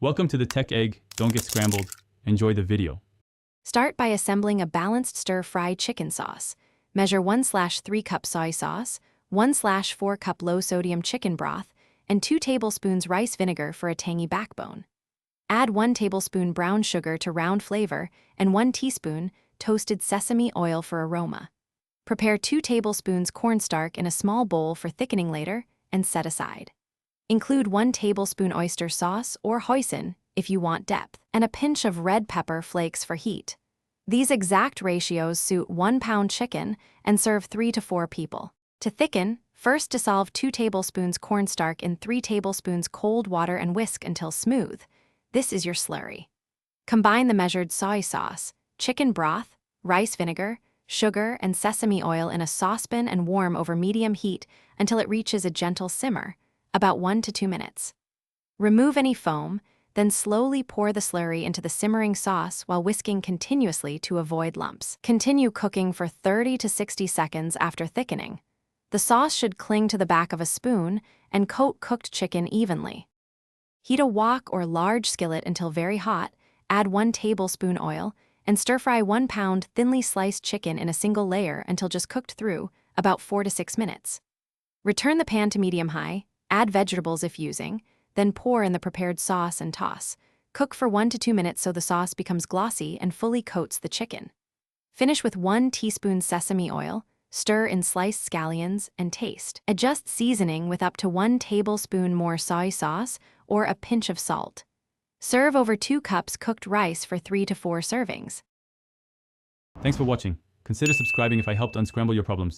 Welcome to the Tech Egg. Don't get scrambled. Enjoy the video. Start by assembling a balanced stir-fry chicken sauce. Measure 1/3 cup soy sauce, 1/4 cup low-sodium chicken broth, and 2 tablespoons rice vinegar for a tangy backbone. Add 1 tablespoon brown sugar to round flavor and 1 teaspoon toasted sesame oil for aroma. Prepare 2 tablespoons cornstarch in a small bowl for thickening later and set aside. Include 1 tablespoon oyster sauce or hoisin if you want depth, and a pinch of red pepper flakes for heat. These exact ratios suit 1 pound chicken and serve 3 to 4 people. To thicken, first dissolve 2 tablespoons cornstarch in 3 tablespoons cold water and whisk until smooth. This is your slurry. Combine the measured soy sauce, chicken broth, rice vinegar, sugar, and sesame oil in a saucepan and warm over medium heat until it reaches a gentle simmer, about 1 to 2 minutes. Remove any foam, then slowly pour the slurry into the simmering sauce while whisking continuously to avoid lumps. Continue cooking for 30 to 60 seconds after thickening. The sauce should cling to the back of a spoon and coat cooked chicken evenly. Heat a wok or large skillet until very hot, add 1 tablespoon oil, and stir-fry 1 pound thinly sliced chicken in a single layer until just cooked through, about 4 to 6 minutes. Return the pan to medium-high, add vegetables if using, then pour in the prepared sauce and toss. Cook for 1 to 2 minutes so the sauce becomes glossy and fully coats the chicken. Finish with 1 teaspoon sesame oil, stir in sliced scallions, and taste. Adjust seasoning with up to 1 tablespoon more soy sauce or a pinch of salt. Serve over 2 cups cooked rice for 3 to 4 servings. Thanks for watching. Consider subscribing if I helped unscramble your problems.